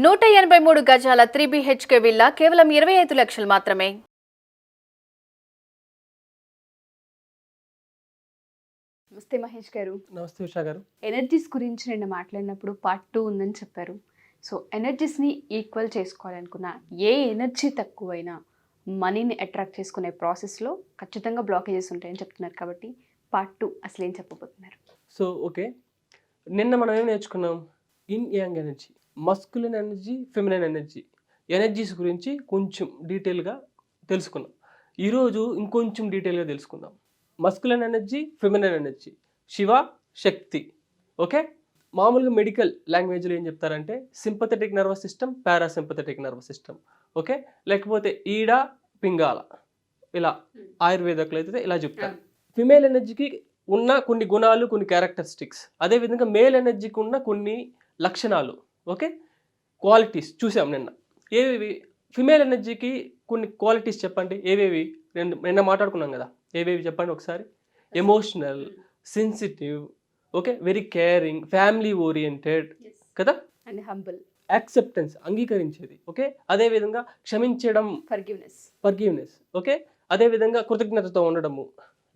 183 గజాల 3 BHK villa కేవలం 25 లక్షలు మాత్రమే. నమస్తే మహేష్ గారు. నమస్తే ఉషా గారు. ఎనర్జీస్ గురించి నిన్న మాట్లాడినప్పుడు పార్ట్ 2 ఉందని చెప్పారు. సో ఎనర్జీస్ని ఈక్వల్ చేసుకోవాలనుకున్న ఏ ఎనర్జీ తక్కువైనా మనీని అట్రాక్ట్ చేసుకునే ప్రాసెస్లో ఖచ్చితంగా బ్లాకేజెస్ ఉంటాయని చెప్తున్నారు. కాబట్టి పార్ట్ 2 అసలు ఏం చెప్పబోతున్నారు? సో ఓకే, నిన్న మనం ఏం నేర్చుకున్నాం? Yin yang energy, masculine energy, feminine energies గురించి కొంచెం డీటెయిల్గా తెలుసుకున్నాం. ఈరోజు ఇంకొంచెం డీటెయిల్గా తెలుసుకుందాం. Masculine energy, feminine energy, Shiva, Shakti. Okay, మామూలుగా మెడికల్ లాంగ్వేజ్లో ఏం చెప్తారంటే sympathetic nervous system, parasympathetic nervous system. Okay, లేకపోతే ఈడ, పింగాల, ఇలా ఆయుర్వేదకులు అయితే ఇలా చెప్తారు. ఫిమేల్ ఎనర్జీకి ఉన్న కొన్ని గుణాలు, కొన్ని క్యారెక్టరిస్టిక్స్, అదేవిధంగా మేల్ ఎనర్జీకి ఉన్న కొన్ని లక్షణాలు, ఓకే, క్వాలిటీస్ చూసాం నిన్న. ఏవేవి? ఫిమేల్ ఎనర్జీకి కొన్ని క్వాలిటీస్ చెప్పండి. ఏవేవి? నిన్న మాట్లాడుకున్నాం కదా, ఏవేవి చెప్పండి ఒకసారి. Emotional, sensitive, okay, very caring, family oriented కదా, అండ్ హంబుల్, యాక్సెప్టెన్స్, అంగీకరించేది, ఓకే, అదేవిధంగా క్షమించడం, ఫర్గివ్నెస్, ఓకే, అదేవిధంగా కృతజ్ఞతతో ఉండడము,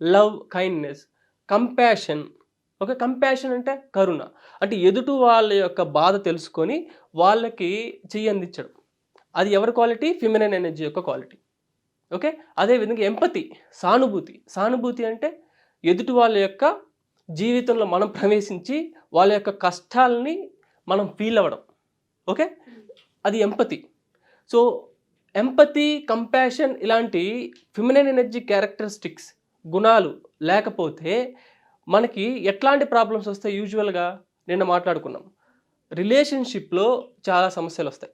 love, kindness, compassion. Okay, compassion అంటే కరుణ, అంటే ఎదుటి వాళ్ళ యొక్క బాధ తెలుసుకొని వాళ్ళకి చెయ్యి అందించడం. అది ఎవరి క్వాలిటీ? ఫిమినైన్ ఎనర్జీ యొక్క క్వాలిటీ. ఓకే, అదేవిధంగా ఎంపతి, సానుభూతి అంటే ఎదుటి వాళ్ళ యొక్క జీవితంలో మనం ప్రవేశించి వాళ్ళ యొక్క కష్టాలని మనం ఫీల్ అవ్వడం. ఓకే, అది ఎంపతి. సో ఎంపతి, కంపాషన్ ఇలాంటి ఫిమినైన్ ఎనర్జీ క్యారెక్టరిస్టిక్స్, గుణాలు లేకపోతే మనకి ఎట్లాంటి ప్రాబ్లమ్స్ వస్తాయి? యూజువల్గా నిన్న మాట్లాడుకున్నాం, రిలేషన్షిప్లో చాలా సమస్యలు వస్తాయి.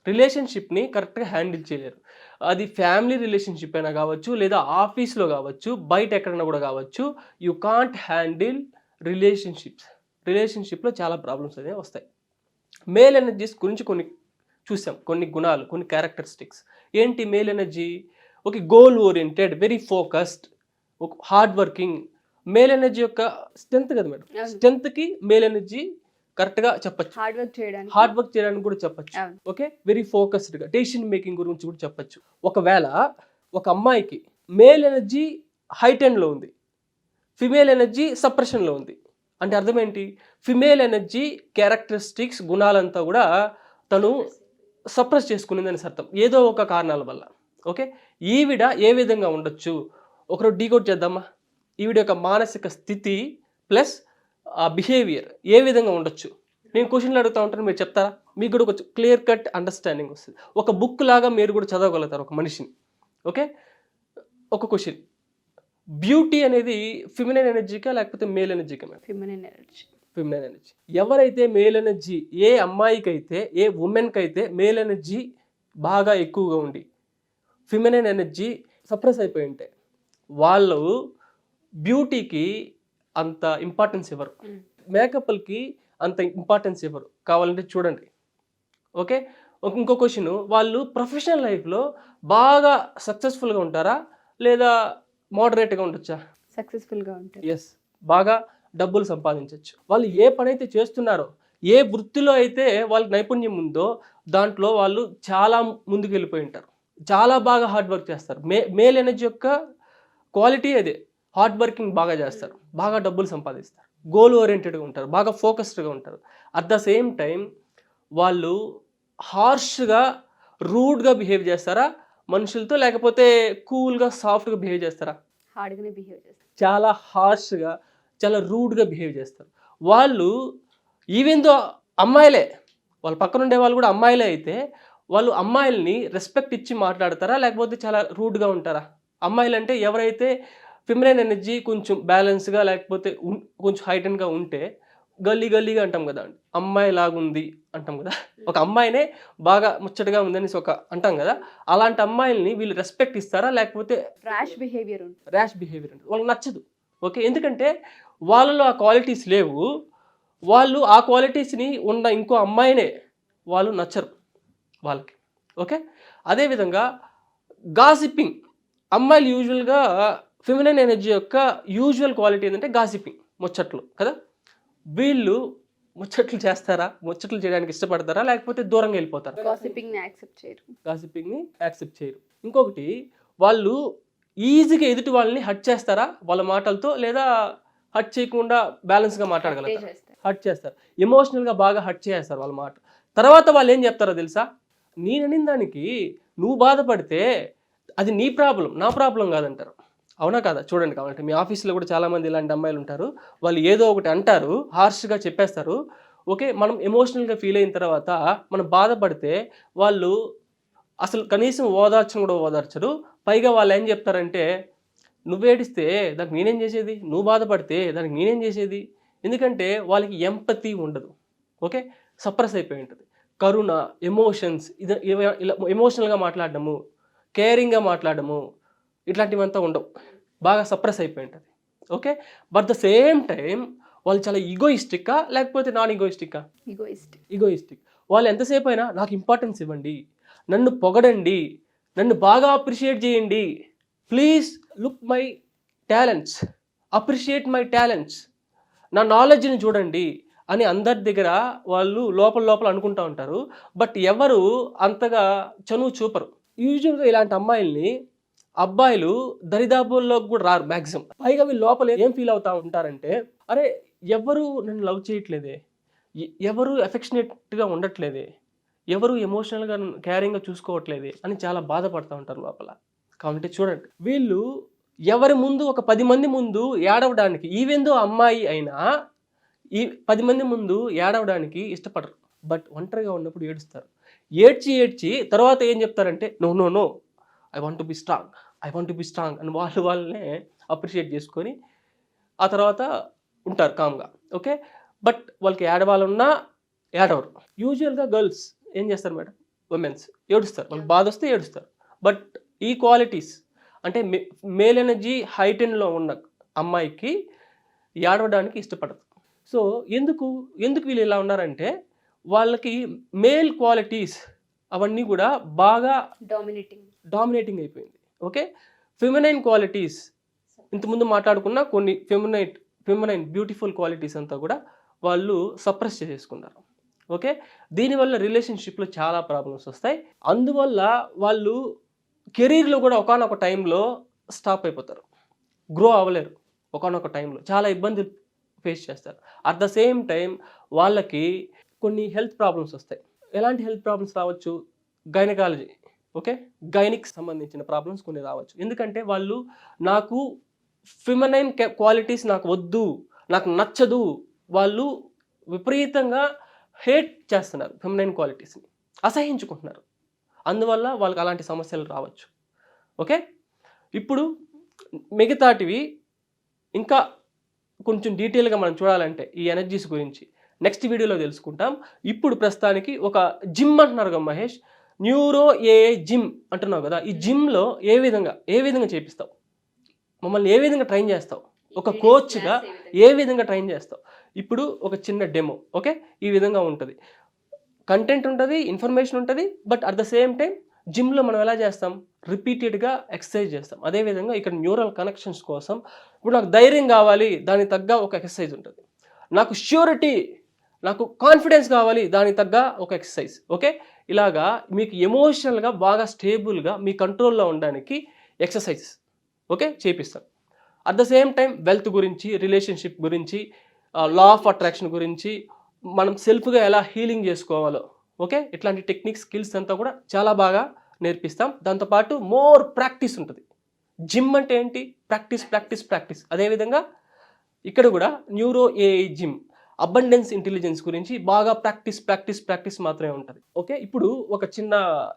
రిలేషన్షిప్ని కరెక్ట్గా హ్యాండిల్ చేయలేరు. అది ఫ్యామిలీ రిలేషన్షిప్ అయినా కావచ్చు, లేదా ఆఫీస్లో కావచ్చు, బయట ఎక్కడైనా కూడా కావచ్చు. యూ కాంట్ హ్యాండిల్ రిలేషన్షిప్లో చాలా ప్రాబ్లమ్స్ అనేవి వస్తాయి. మేల్ ఎనర్జీస్ గురించి కొన్ని చూసాం, కొన్ని గుణాలు, కొన్ని క్యారెక్టరిస్టిక్స్. ఏంటి male energy? Okay, goal oriented, very focused, hard working. Male energy యొక్క స్ట్రెంత్ కదా మేడం, స్ట్రెంత్కి మేల్ ఎనర్జీ కరెక్ట్గా చెప్పచ్చు, హార్డ్ వర్క్ చేయడానికి కూడా చెప్పచ్చు. ఓకే, వెరీ ఫోకస్డ్గా, డెసిషన్ మేకింగ్ గురించి కూడా చెప్పచ్చు. ఒకవేళ ఒక అమ్మాయికి మేల్ ఎనర్జీ హైట్ ఎండ్లో ఉంది, ఫిమేల్ ఎనర్జీ సప్రెషన్లో ఉంది, అంటే అర్థం ఏంటి? ఫిమేల్ ఎనర్జీ క్యారెక్టరిస్టిక్స్, గుణాలంతా కూడా తను సప్రెస్ చేసుకునేదని అర్థం, ఏదో ఒక కారణాల వల్ల. ఓకే, ఈవిడ ఏ విధంగా ఉండొచ్చు? ఒకరోజు డీకోడ్ చేద్దామా? ఈవిడ యొక్క మానసిక స్థితి ప్లస్ బిహేవియర్ ఏ విధంగా ఉండొచ్చు? నేను క్వశ్చన్లు అడుగుతూ ఉంటాను, మీరు చెప్తారా? మీకు కూడా కొంచెం క్లియర్ కట్ అండర్స్టాండింగ్ వస్తుంది. ఒక బుక్ లాగా మీరు కూడా చదవగలుగుతారు ఒక మనిషిని. ఓకే, ఒక క్వశ్చన్, బ్యూటీ అనేది ఫిమినైన్ ఎనర్జీకా లేకపోతే మేల్ ఎనర్జీకా? Feminine energy. ఎవరైతే మేల్ ఎనర్జీ, ఏ అమ్మాయికి అయితే, ఏ ఉమెన్కి అయితే మేల్ ఎనర్జీ బాగా ఎక్కువగా ఉండి ఫిమినైన్ ఎనర్జీ సప్రెస్ అయిపోయి ఉంటే వాళ్ళు బ్యూటీకి అంత ఇంపార్టెన్స్ ఇవ్వరు, మేకప్లకి అంత ఇంపార్టెన్స్ ఇవ్వరు. కావాలంటే చూడండి. ఓకే, ఇంకో క్వశ్చన్, వాళ్ళు ప్రొఫెషనల్ లైఫ్లో బాగా సక్సెస్ఫుల్గా ఉంటారా లేదా మోడరేట్గా ఉండొచ్చా? సక్సెస్ఫుల్గా ఉంటారు. ఎస్, బాగా డబ్బులు సంపాదించవచ్చు. వాళ్ళు ఏ పని అయితే చేస్తున్నారో, ఏ వృత్తిలో అయితే వాళ్ళకి నైపుణ్యం ఉందో దాంట్లో వాళ్ళు చాలా ముందుకు వెళ్ళిపోయి ఉంటారు, చాలా బాగా హార్డ్ వర్క్ చేస్తారు. మేల్ ఎనర్జీ యొక్క క్వాలిటీ అదే, హార్డ్ వర్కింగ్ బాగా చేస్తారు, బాగా డబ్బులు సంపాదిస్తారు, గోల్ ఓరియంటెడ్గా ఉంటారు, బాగా ఫోకస్డ్గా ఉంటారు. అట్ ద సేమ్ టైం వాళ్ళు హార్ష్గా, రూడ్గా బిహేవ్ చేస్తారా మనుషులతో, లేకపోతే కూల్గా, సాఫ్ట్గా బిహేవ్ చేస్తారా? హార్డ్గానే బిహేవ్ చేస్తారు. చాలా హార్ష్గా, చాలా రూడ్గా బిహేవ్ చేస్తారు. వాళ్ళు ఈవెన్ దో అమ్మాయిలే, వాళ్ళ పక్కన ఉండే వాళ్ళు కూడా అమ్మాయిలే అయితే వాళ్ళు అమ్మాయిల్ని రెస్పెక్ట్ ఇచ్చి మాట్లాడతారా లేకపోతే చాలా రూడ్గా ఉంటారా? అమ్మాయిలు అంటే ఎవరైతే ఫిమినైన్ ఎనర్జీ కొంచెం బ్యాలెన్స్గా, లేకపోతే కొంచెం హైటన్గా ఉంటే గల్లీగా అంటాం కదా, అమ్మాయి లాగుంది అంటాం కదా, ఒక అమ్మాయినే బాగా ముచ్చటగా ఉందని అంటాం కదా, అలాంటి అమ్మాయిల్ని వీళ్ళు రెస్పెక్ట్ ఇస్తారా లేకపోతే ర్యాష్ బిహేవియర్ అంటే వాళ్ళకి నచ్చదు. ఓకే, ఎందుకంటే వాళ్ళలో ఆ క్వాలిటీస్ లేవు, వాళ్ళు ఆ క్వాలిటీస్ని ఉన్న ఇంకో అమ్మాయినే వాళ్ళు నచ్చరు వాళ్ళకి. ఓకే, అదేవిధంగా గాసిపింగ్, అమ్మాయిలు యూజువల్గా ఫెమినైన్ ఎనర్జీ యొక్క యూజువల్ క్వాలిటీ ఏంటంటే గాసిపింగ్, ముచ్చట్లు కదా. వీళ్ళు ముచ్చట్లు చేస్తారా, ముచ్చట్లు చేయడానికి ఇష్టపడతారా, లేకపోతే దూరంగా వెళ్ళిపోతారా? గాసిపింగ్ ని యాక్సెప్ట్ చేయరు. గాసిపింగ్ని యాక్సెప్ట్ చేయరు. ఇంకొకటి, వాళ్ళు ఈజీగా ఎదుటి వాళ్ళని హర్ట్ చేస్తారా వాళ్ళ మాటలతో, లేదా హర్ట్ చేయకుండా బ్యాలెన్స్గా మాట్లాడగలుగుతారా? చేస్తారు. హర్ట్ చేస్తారు, ఎమోషనల్గా బాగా హర్ట్ చేస్తారు వాళ్ళ మాట. తర్వాత వాళ్ళు ఏం చెప్తారో తెలుసా, నేను అనిన దానికి నువ్వు బాధపడితే అది నీ ప్రాబ్లం, నా ప్రాబ్లం కాదంటారు. అవునా కదా? చూడండి, కాబట్టి మీ ఆఫీస్లో కూడా చాలామంది ఇలాంటి అమ్మాయిలు ఉంటారు. వాళ్ళు ఏదో ఒకటి అంటారు, హార్ష్గా చెప్పేస్తారు. ఓకే, మనం ఎమోషనల్గా ఫీల్ అయిన తర్వాత మనం బాధపడితే వాళ్ళు అసలు కనీసం ఓదార్చను కూడా ఓదార్చరు. పైగా వాళ్ళు ఏం చెప్తారంటే, నువ్వేడిస్తే దానికి నేనేం చేసేది, నువ్వు బాధపడితే దానికి నేనేం చేసేది. ఎందుకంటే వాళ్ళకి ఎంపతి ఉండదు. ఓకే, సప్రెస్ అయిపోయి ఉంటుంది. కరుణ, ఎమోషన్స్, ఇలా ఎమోషనల్గా మాట్లాడడము, కేరింగ్గా మాట్లాడడము, ఇట్లాంటివంతా ఉండవు. బాగా సప్రెస్ అయిపోయి ఉంటుంది. Okay, but the same time వాళ్ళు చాలా ఈగోయిస్టిక్కా లేకపోతే నాన్ ఈగోయిస్టిక్కా? ఈగోయిస్టిక్. వాళ్ళు ఎంతసేపు అయినా నాకు ఇంపార్టెన్స్ ఇవ్వండి, నన్ను పొగడండి, నన్ను బాగా అప్రిషియేట్ చేయండి, please look my talents, appreciate my talents, నా నాలెడ్జ్ని చూడండి అని అందరి దగ్గర వాళ్ళు లోపల లోపల అనుకుంటూ ఉంటారు. బట్ ఎవరు అంతగా చనువు చూపరు. యూజువల్గా ఇలాంటి అమ్మాయిల్ని అబ్బాయిలు దరిదాపుల్లోకి కూడా రారు మ్యాక్సిమం. పైగా వీళ్ళు లోపల ఏం ఫీల్ అవుతూ ఉంటారంటే, అరే ఎవరు నన్ను లవ్ చేయట్లేదే, ఎవరు ఎఫెక్షనేట్గా ఉండట్లేదే, ఎవరు ఎమోషనల్గా కేరింగ్గా చూసుకోవట్లేదే అని చాలా బాధపడుతూ ఉంటారు లోపల. కాబట్టి చూడండి, వీళ్ళు ఎవరి ముందు ఒక 10 మంది ముందు ఏడవడానికి, ఈవెందో అమ్మాయి అయినా ఈ 10 మంది ముందు ఏడవడానికి ఇష్టపడరు. బట్ ఒంటరిగా ఉన్నప్పుడు ఏడుస్తారు. ఏడ్చి తర్వాత ఏం చెప్తారంటే, no I want to be strong అని వాళ్ళనే అప్రిషియేట్ చేసుకొని ఆ తర్వాత ఉంటారు కామ్గా. ఓకే, బట్ వాళ్ళకి ఏడవాలన్నా ఏడవరు. యూజువల్గా గర్ల్స్ ఏం చేస్తారు మేడం, ఉమెన్స్ ఏడుస్తారు, వాళ్ళకి బాధ వస్తే ఏడుస్తారు. బట్ ఈ క్వాలిటీస్ అంటే మేల్ ఎనర్జీ హైటెన్లో ఉన్న అమ్మాయికి ఏడవడానికి ఇష్టపడదు. సో ఎందుకు వీళ్ళు ఇలా ఉన్నారంటే, వాళ్ళకి మేల్ క్వాలిటీస్ అవన్నీ కూడా బాగా డామినేటింగ్ అయిపోయింది. ఓకే, ఫెమినైన్ క్వాలిటీస్ ఇంతకుముందు మాట్లాడుకున్న కొన్ని ఫెమినైన్ బ్యూటిఫుల్ క్వాలిటీస్ అంతా కూడా వాళ్ళు సప్రెస్ చేసేసుకున్నారు. ఓకే, దీనివల్ల రిలేషన్షిప్లో చాలా ప్రాబ్లమ్స్ వస్తాయి. అందువల్ల వాళ్ళు కెరీర్లో కూడా ఒకానొక టైంలో స్టాప్ అయిపోతారు, గ్రో అవ్వలేరు. ఒకానొక టైంలో చాలా ఇబ్బందులు ఫేస్ చేస్తారు. అట్ ద సేమ్ టైం వాళ్ళకి కొన్ని హెల్త్ ప్రాబ్లమ్స్ వస్తాయి. ఎలాంటి హెల్త్ ప్రాబ్లమ్స్ రావచ్చు, గైనకాలజీ, ఓకే, గైనిక్ సంబంధించిన ప్రాబ్లమ్స్ కొన్ని రావచ్చు. ఎందుకంటే వాళ్ళు నాకు ఫెమినైన్ క్వాలిటీస్ నాకు వద్దు, నాకు నచ్చదు, వాళ్ళు విపరీతంగా హేట్ చేస్తున్నారు, ఫెమినైన్ క్వాలిటీస్ని అసహించుకుంటున్నారు. అందువల్ల వాళ్ళకి అలాంటి సమస్యలు రావచ్చు. ఓకే, ఇప్పుడు మిగతాటివి ఇంకా కొంచెం డీటెయిల్గా మనం చూడాలంటే ఈ ఎనర్జీస్ గురించి నెక్స్ట్ వీడియోలో తెలుసుకుంటాం. ఇప్పుడు ప్రస్తుతానికి ఒక జిమ్ అంటున్నారు కదా మహేష్, న్యూరో ఏఐ జిమ్ అంటున్నావు కదా, ఈ జిమ్లో ఏ విధంగా చేపిస్తావు, మమ్మల్ని ఏ విధంగా ట్రైన్ చేస్తావు, ఒక కోచ్గా ఏ విధంగా ట్రైన్ చేస్తావు? ఇప్పుడు ఒక చిన్న డెమో. ఓకే, ఈ విధంగా ఉంటుంది, కంటెంట్ ఉంటుంది, ఇన్ఫర్మేషన్ ఉంటుంది. But at the same time జిమ్లో మనం ఎలా చేస్తాం, రిపీటెడ్గా ఎక్సర్సైజ్ చేస్తాం. అదేవిధంగా ఇక్కడ న్యూరల్ కనెక్షన్స్ కోసం ఇప్పుడు నాకు ధైర్యం కావాలి, దానికి తగ్గ ఒక ఎక్సర్సైజ్ ఉంటుంది. నాకు ష్యూరిటీ, నాకు కాన్ఫిడెన్స్ కావాలి, దానికి తగ్గ ఒక ఎక్సర్సైజ్. ఓకే, ఇలాగా మీకు ఎమోషనల్గా బాగా స్టేబుల్గా మీ కంట్రోల్లో ఉండడానికి ఎక్సర్సైజ్ ఓకే చేపిస్తాం. At the same time wealth గురించి, రిలేషన్షిప్ గురించి, లా ఆఫ్ అట్రాక్షన్ గురించి, మనం సెల్ఫ్గా ఎలా హీలింగ్ చేసుకోవాలో, ఓకే, ఇట్లాంటి టెక్నిక్స్, స్కిల్స్ అంతా కూడా చాలా బాగా నేర్పిస్తాం. దాంతోపాటు మోర్ ప్రాక్టీస్ ఉంటుంది. జిమ్ అంటే ఏంటి, ప్రాక్టీస్. అదేవిధంగా ఇక్కడ కూడా neuro AI gym abundance intelligence గురించి బాగా ప్రాక్టీస్ మాత్రమే ఉంటుంది. ఓకే, ఇప్పుడు ఒక చిన్న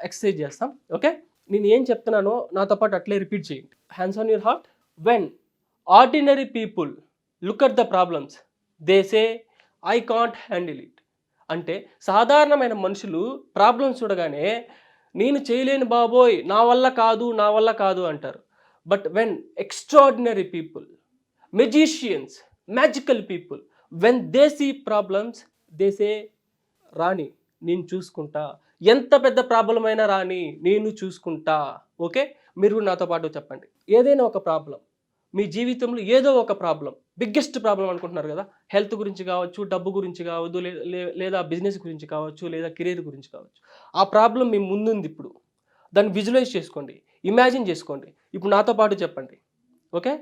ఎక్సర్సైజ్ చేస్తాం. ఓకే, నేను ఏం చెప్తున్నానో నాతో పాటు అట్లే రిపీట్ చేయండి. Hands on your heart. When ordinary people look at the problems they say I can't handle it. అంటే సాధారణమైన మనుషులు ప్రాబ్లమ్స్ చూడగానే నేను చేయలేను బాబోయ్, నా వల్ల కాదు అంటారు. But when extraordinary people, magicians, magical people, when they see problems they say Rani నేను చూసుకుంటా, ఎంత పెద్ద ప్రాబ్లం అయినా రాని నేను చూసుకుంటా. ఓకే, మీరు నాతో పాటు చెప్పండి. ఏదైనా ఒక ప్రాబ్లం, మీ జీవితంలో ఏదో ఒక ప్రాబ్లం బిగ్గెస్ట్ ప్రాబ్లం అనుకుంటున్నారు కదా, హెల్త్ గురించి కావచ్చు, డబ్బు గురించి కావద్దు, లేదా బిజినెస్ గురించి కావచ్చు, లేదా కెరీర్ గురించి కావచ్చు. ఆ ప్రాబ్లం మీ ముందుంది ఇప్పుడు. దాన్ని విజువలైజ్ చేసుకోండి, ఇమాజిన్ చేసుకోండి. ఇప్పుడు నాతో పాటు చెప్పండి. Okay,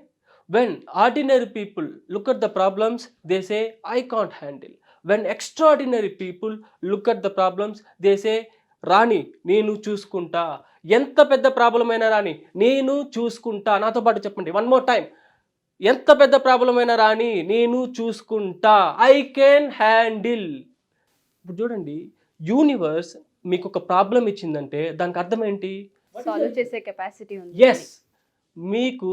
when ordinary people look at the problems they say I can't handle. When extraordinary people look at the problems they say Rani నేను చూసుకుంటా. ఎంత పెద్ద ప్రాబ్లం అయినా రాణి నేను చూసుకుంటా. నాతో పాటు చెప్పండి వన్ మోర్ టైం. ఎంత పెద్ద ప్రాబ్లం అయినా రాని నేను చూసుకుంటా, ఐ కెన్ హ్యాండిల్. ఇప్పుడు చూడండి, యూనివర్స్ మీకు ఒక ప్రాబ్లం ఇచ్చిందంటే దానికి అర్థం ఏంటి? సాల్వ్ చేసే కెపాసిటీ ఉంది. ఎస్, మీకు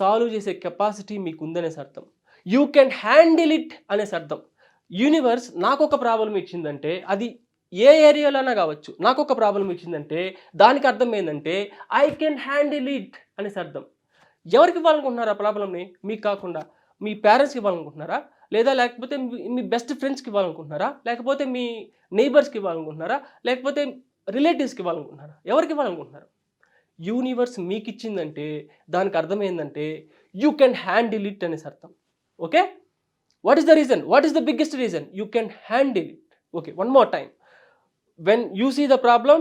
సాల్వ్ చేసే కెపాసిటీ మీకు ఉందనేసి అర్థం. యూ కెన్ హ్యాండిల్ ఇట్ అనేసి అర్థం. యూనివర్స్ నాకు ఒక ప్రాబ్లం ఇచ్చిందంటే అది ఏ ఏరియాలోనా కావచ్చు, నాకు ఒక ప్రాబ్లం ఇచ్చిందంటే దానికి అర్థం ఏంటంటే ఐ కెన్ హ్యాండిల్ ఇట్ అనేసి అర్థం. ఎవరికి ఇవ్వాలనుకుంటున్నారా ప్రాబ్లమ్ని? మీకు కాకుండా మీ పేరెంట్స్కి ఇవ్వాలనుకుంటున్నారా, లేదా లేకపోతే మీ బెస్ట్ ఫ్రెండ్స్కి ఇవ్వాలనుకుంటున్నారా, లేకపోతే మీ నైబర్స్కి ఇవ్వాలనుకుంటున్నారా, లేకపోతే రిలేటివ్స్కి ఇవ్వాలనుకుంటున్నారా? ఎవరికి ఇవ్వాలనుకుంటున్నారు? యూనివర్స్ మీకు ఇచ్చిందంటే దానికి అర్థం ఏంటంటే యూ కెన్ హ్యాండిల్ ఇట్ అనేసి అర్థం. Okay, what is the reason? What is the biggest reason? You can handle it. Okay, one more time. When you see the problem,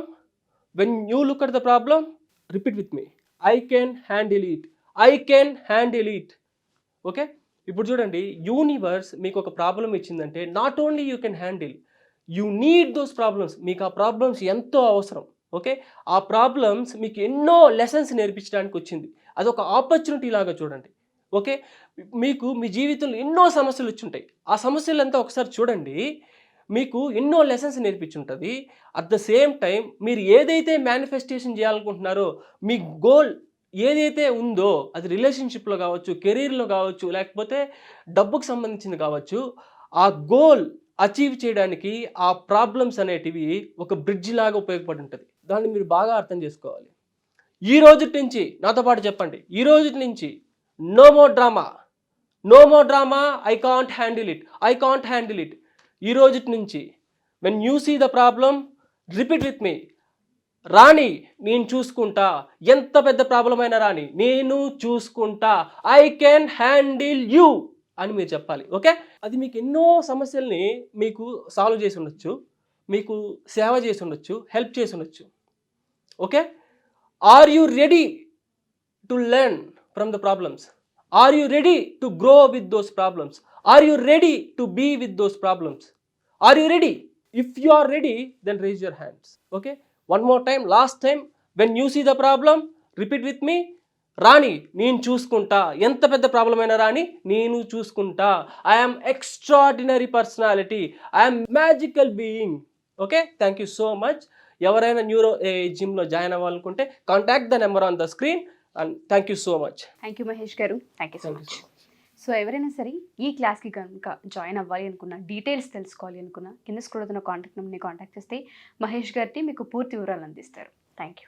when you look at the problem, repeat with me, I can handle it, I can handle it. Okay, ఇప్పుడు చూడండి, universe మీకు ఒక problem ఇచ్చిందంటే not only you can handle, you need those problems. మీకు ఆ problems ఎంతో అవసరం. Okay, ఆ ప్రాబ్లమ్స్ మీకు ఎన్నో లెసన్స్ నేర్పించడానికి వచ్చింది. అదొక ఆపర్చునిటీ లాగా చూడండి. ఓకే, మీకు మీ జీవితంలో ఎన్నో సమస్యలు వచ్చి ఉంటాయి. ఆ సమస్యలంతా ఒకసారి చూడండి, మీకు ఎన్నో లెసన్స్ నేర్పించుంటుంది. అట్ ద సేమ్ టైం మీరు ఏదైతే మేనిఫెస్టేషన్ చేయాలనుకుంటున్నారో, మీ గోల్ ఏదైతే ఉందో, అది రిలేషన్షిప్లో కావచ్చు, కెరీర్లో కావచ్చు, లేకపోతే డబ్బుకు సంబంధించింది కావచ్చు, ఆ గోల్ అచీవ్ చేయడానికి ఆ ప్రాబ్లమ్స్ అనేటివి ఒక బ్రిడ్జ్ లాగా ఉపయోగపడి ఉంటుంది. దాన్ని మీరు బాగా అర్థం చేసుకోవాలి. ఈ రోజు నుంచి నాతో పాటు చెప్పండి, ఈ రోజు నుంచి no more drama, no more drama, I can't handle it, I can't handle it. ఈ రోజు నుంచి when you see the problem, repeat with me, Rani నేను చూసుకుంటా. ఎంత పెద్ద ప్రాబ్లం అయినా రాణి నేను చూసుకుంటా, ఐ కెన్ హ్యాండిల్ యూ అని మీరు చెప్పాలి. ఓకే, అది మీకు ఎన్నో సమస్యల్ని మీకు సాల్వ్ చేసి ఉండొచ్చు, మీకు సేవ చేసి ఉండొచ్చు, హెల్ప్ చేసి ఉండొచ్చు. Okay, are you ready to learn from the problems? Are you ready to grow with those problems? Are you ready to be with those problems? Are you ready? If you are ready, then raise your hands. Okay, one more time, last time. When you see the problem, repeat with me, Rani నేను చూసుకుంటా. ఎంత పెద్ద problem అయినా రాణి నేను చూసుకుంటా. I'm extraordinary personality, I'm magical being. Okay, thank you so much. ఎవరైనా neuro జిమ్లో join అవ్వాలనుకుంటే contact the number on the screen. And thank you so much. Thank you Mahesh garu, thank you so much. So ఎవరైనా సరే ఈ క్లాస్కి కనుక join అవ్వాలి అనుకున్నా, డీటెయిల్స్ తెలుసుకోవాలి అనుకున్నా, కింద స్క్రోల్ అవుతున్న కాంటాక్ట్ నెంబర్ని కాంటాక్ట్ చేస్తే మహేష్ గారిని మీకు పూర్తి వివరాలు అందిస్తారు. Thank you.